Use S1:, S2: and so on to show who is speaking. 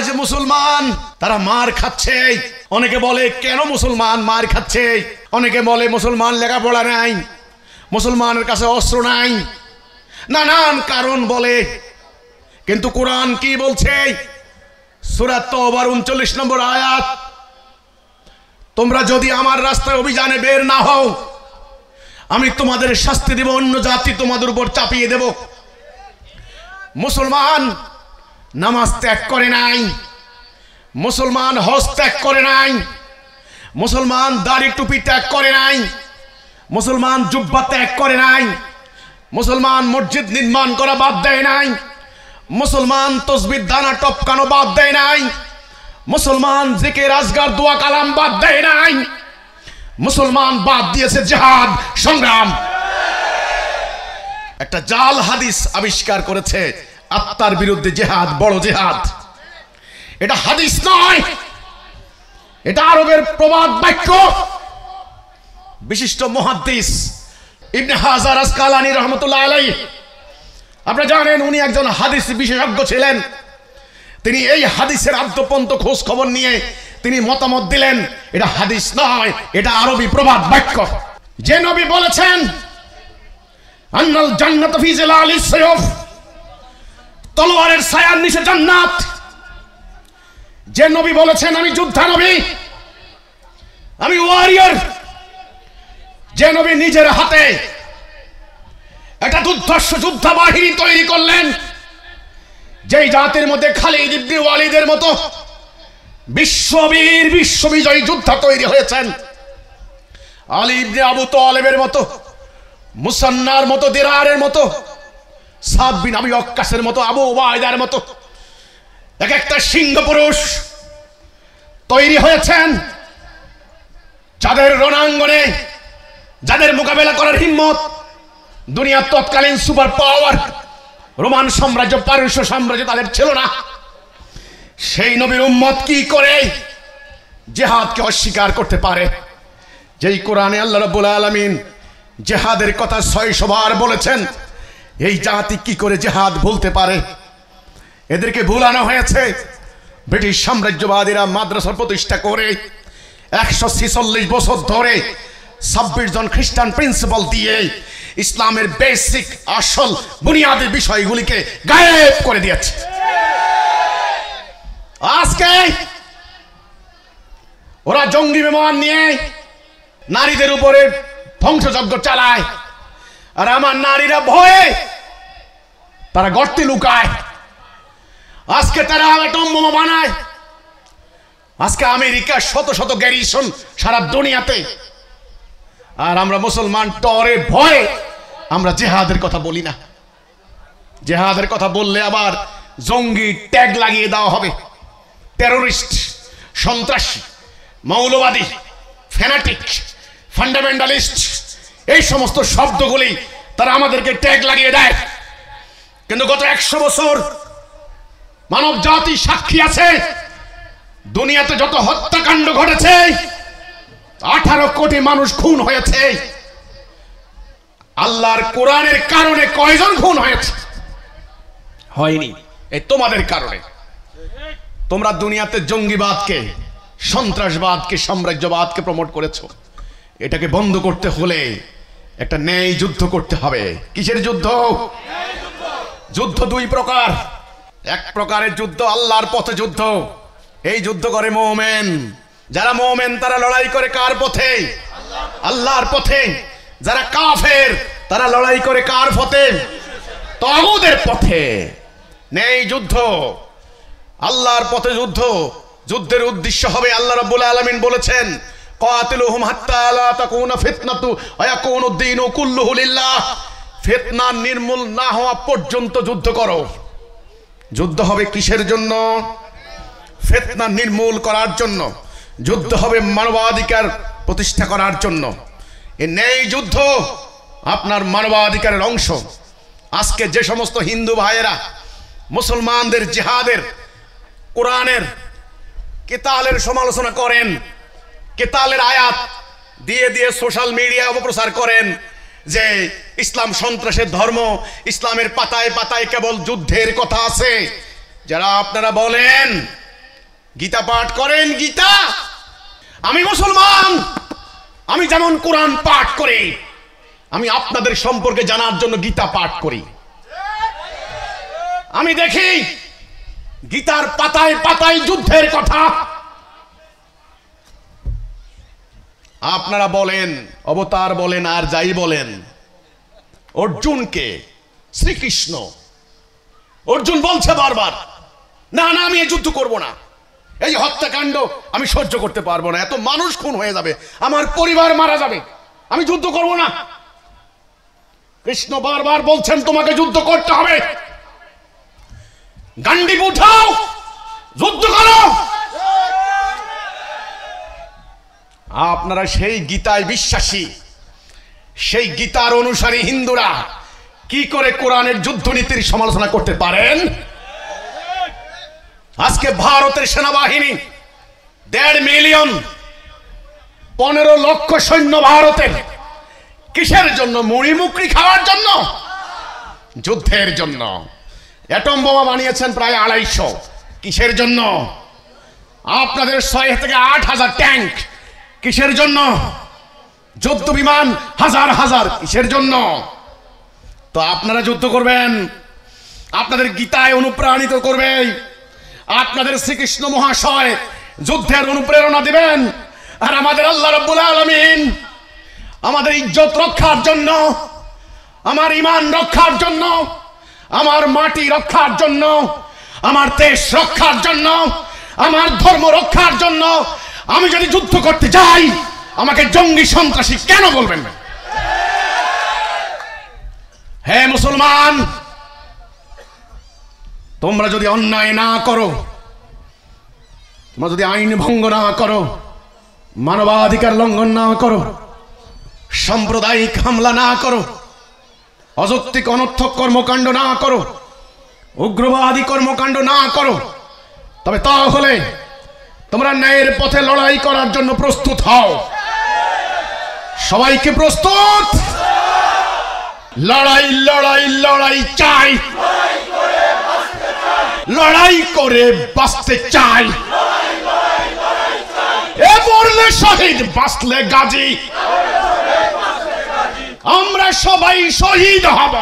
S1: যে মুসলমান তারা মার খাচ্ছে। অনেকে বলে কেন মুসলমান মার খাচ্ছে, অনেকে বলে মুসলমান লেখাপড়া নাই, মুসলমানের কাছে অস্ত্র নাই, নানান কারণ বলে। কিন্তু কোরআন কি বলছে? সূরা তাওবার 39 নম্বর আয়াত, তোমরা যদি আমার রাস্তায় অভিযানে বের না হও আমি তোমাদের শাস্তি দেব, অন্য জাতি তোমাদের উপর চাপিয়ে দেব। মুসলমান নামাজ ত্যাগ করে নাই, মুসলমান হজ ত্যাগ করে নাই, মুসলমান দাড়ি টুপি ত্যাগ করে নাই, মুসলমান জুব্বা ত্যাগ করে নাই, মুসলমান মসজিদ নির্মাণ করা বাদ দেয় নাই, মুসলমান তসবিহ দানা টপকানো বাদ দেয় নাই, মুসলমান জিকির আজগার দোয়া কালাম বাদ দেয় নাই, মুসলমান বাদ দিয়েছে জিহাদ সংগ্রাম। একটা জাল হাদিস আবিষ্কার করেছে, আত্মার বিরুদ্ধে জিহাদ বড় জিহাদ। এটা হাদিস নয়, এটা আরবের প্রবাদ বাক্য। বিশিষ্ট মুহাদ্দিস ইবনে হাজার আসকালানী রহমতুল্লাহ আলাইহি, আপনারা জানেন উনি একজন হাদিস বিশেষজ্ঞ ছিলেন। তিনি এই হাদিসের আদ্যপন্ত খোঁজ খবর নিয়ে তিনি মতামত দিলেন এটা হাদিস নয়, এটা আরবি প্রবাদ বাক্য। যে নবী বলেছেন আন্নাল জান্নাত ফি জিলালিস সায়ফ, তলোয়ারের ছায়ার নিচে জান্নাত, যে নবী বলেছেন আমি যোদ্ধা নবী, আমি ওয়ারিয়র, যে নবী নিজের হাতে একটা দুর্ধর্ষ যোদ্ধা বাহিনী তৈরি করলেন, যেই জাতির মধ্যে খালিদ ইবনে ওয়ালিদের মতো বিশ্ববীর বিশ্ববিজয়ী যোদ্ধা তৈরি হয়েছেন, আলী ইবনে আবু তালেবের মতো, মুসান্নার মতো, দিরারের মতো, সাদ বিন আবি ওয়াক্কাসের মতো, আবু উবাইদার মতো এক একটা সিংহ পুরুষ তৈরি হয়েছেন, যাদের রণাঙ্গনে যাদের মোকাবেলা করার হিম্মত দুনিয়ার তৎকালীন সুপার পাওয়ার রোমান সাম্রাজ্য, পারস্য সাম্রাজ্য তাদের ছিল না। সেই নবীর উম্মত কি করে জিহাদকে অস্বীকার করতে পারে? যেই কোরআনে আল্লাহ রাব্বুল আলামিন জিহাদের কথা 600 বার বলেছেন, এই জাতি কি করে জিহাদ ভুলতে পারে? এদেরকে ভুলানো হয়েছে। ব্রিটিশ সাম্রাজ্যবাদীরা মাদ্রাসা প্রতিষ্ঠা করে 146 বছর ধরে 26 জন খ্রিস্টান প্রিন্সিপাল দিয়ে ইসলামের বেসিক আসল বুনিয়াদি বিষয়গুলিকে গায়েব করে দিয়েছে। আজকে ওরা জঙ্গি বিমান নিয়ে নারীদের উপরে ধ্বংসযজ্ঞ চালায়, আর আমার নারীরা ভয়ে তারা গর্তে লুকায়। আজকে তারা অ্যাটম বোমা বানায়। আজকে আমেরিকা শত শত গ্যারিসন সারা দুনিয়াতে, আর আমরা মুসলমান টরে ভয়ে আমরা জিহাদের কথা বলি না। জিহাদের কথা বললে আবার জঙ্গি ট্যাগ লাগিয়ে দেওয়া হবে। টেরোরিস্ট, সন্ত্রাসী, মৌলবাদী, ফ্যানাটিক, ফান্ডামেন্টালিস্ট, এই সমস্ত শব্দগুলি তারা আমাদেরকে ট্যাগ লাগিয়ে দেয়। কিন্তু গত 100 বছর মানব জাতি সাক্ষী আছে, দুনিয়াতে যত হত্যাকাণ্ড ঘটেছে, 18 কোটি মানুষ খুন হয়েছে। আল্লাহর কোরআনের কারণে কয়জন খুন হয়েছে? হয়নি, এই তোমাদের কারণে। তোমরা দুনিয়াতে জঙ্গিবাদকে, সন্ত্রাসবাদকে, সাম্রাজ্যবাদকে প্রমোট করেছো। এটাকে বন্ধ করতে হলে একটা ন্যায় যুদ্ধ করতে হবে। কিসের যুদ্ধ? যুদ্ধ 2 প্রকার। এক প্রকারের যুদ্ধ আল্লাহর পথে যুদ্ধ। এই যুদ্ধ করে মুমিন। যারা মুমিন তারা লড়াই করে কার পথে? আল্লাহর পথে। যারা কাফের তারা লড়াই করে কার পথে? তাগুতের পথে। ন্যায় যুদ্ধ, আল্লাহর পথে যুদ্ধ। যুদ্ধের উদ্দেশ্য হবে, আল্লাহ রাব্বুল আলামিন বলেছেন, কাতিলুহুম হাত্তা লা তাকুনা ফিতনাতু ওয়া ইয়াকুনু দ্দীনু কুল্লুহু লিল্লাহ। ফিতনা নির্মূল না হওয়া পর্যন্ত যুদ্ধ করো। যুদ্ধ হবে কিসের জন্য? ফিতনা নির্মূল করার জন্য। যুদ্ধ হবে মানবাধিকার প্রতিষ্ঠা করার জন্য। এই ন্যায় যুদ্ধ আপনার মানবাধিকারের অংশ। আজকে যে সমস্ত হিন্দু ভাইয়েরা মুসলমানদের জিহাদের, কোরআনের কিতালের সমালোচনা করেন, কিতালের আয়াত দিয়ে দিয়ে সোশ্যাল মিডিয়ায় অপপ্রচার করেন যে ইসলাম সন্ত্রাসের ধর্ম, ইসলামের পাতায় পাতায় কেবল যুদ্ধের কথা আছে, যারা আপনারা বলেন গীতা পাঠ করেন? গীতা, আমি মুসলমান, আমি যেমন কোরআন পাঠ করি, আমি আপনাদের সম্পর্কে জানার জন্য গীতা পাঠ করি। আমি দেখি গীতার পাতায় পাতায় যুদ্ধের কথা। আপনারা বলেন, অবতার বলেন আর যাই বলেন, অর্জুনকে শ্রীকৃষ্ণ, অর্জুন বলছে বারবার, না না আমি এই যুদ্ধ করব না, এই হত্যাকাণ্ড আমি সহ্য করতে পারবো না, এত মানুষ খুন হয়ে যাবে, আমার পরিবার মারা যাবে, আমি যুদ্ধ করব না। কৃষ্ণ বারবার বলছেন তোমাকে যুদ্ধ করতে হবে, গান্ডীব উঠাও, যুদ্ধ করো। আপনারা সেই গীতায় বিশ্বাসী, সেই গীতার অনুসারী হিন্দুরা কি করে কোরআনের যুদ্ধনীতির সমালোচনা করতে পারেন? আজকে ভারতের সেনাবাহিনী 1.5 মিলিয়ন, 15 লক্ষ সৈন্য ভারতের, কিসের জন্য? মুড়ি মুকড়ি খাওয়ার জন্য? যুদ্ধের জন্য। অ্যাটম বোমা বানিয়েছেন প্রায় 250, কিসের জন্য? আপনাদের 6 থেকে 8,000 ট্যাঙ্ক, কিসের জন্য? যুদ্ধ বিমান হাজার হাজার, কিসের জন্য? তো আপনারা যুদ্ধ করবেন, আপনাদের গীতায় অনুপ্রাণিত করবে, আপনাদের শ্রীকৃষ্ণ মহাশয় যুদ্ধের অনুপ্রেরণা দিবেন, আর আমাদের আল্লাহ রাব্বুল আলামিন আমাদের ইজ্জত রক্ষার জন্য, আমার ঈমান রক্ষার জন্য, আমার মাটি রক্ষার জন্য, আমার দেশ রক্ষার জন্য, আমার ধর্ম রক্ষার জন্য আমি যদি যুদ্ধ করতে যাই, আমাকে জঙ্গি সন্ত্রাসী কেন বলবেন? হে মুসলমান, তোমরা যদি অন্যায় না করো, তোমরা যদি আইন ভঙ্গ না করো, মানবাধিকার লঙ্ঘন না করো, সাম্প্রদায়িক হামলা না করো, অযৌক্তিক অনর্থক কর্মকাণ্ড না করো, উগ্রবাদী কর্মকাণ্ড না করো, তবে তাহলে তোমরা ন্যায়ের পথে লড়াই করার জন্য প্রস্তুত হও। সবাইকে প্রস্তুত? লড়াই লড়াই লড়াই চাই, লড়াই করে বাঁচতে চাই, এ মরলে শহীদ বাঁচলে গাজী, আমরা সবাই শহীদ হব।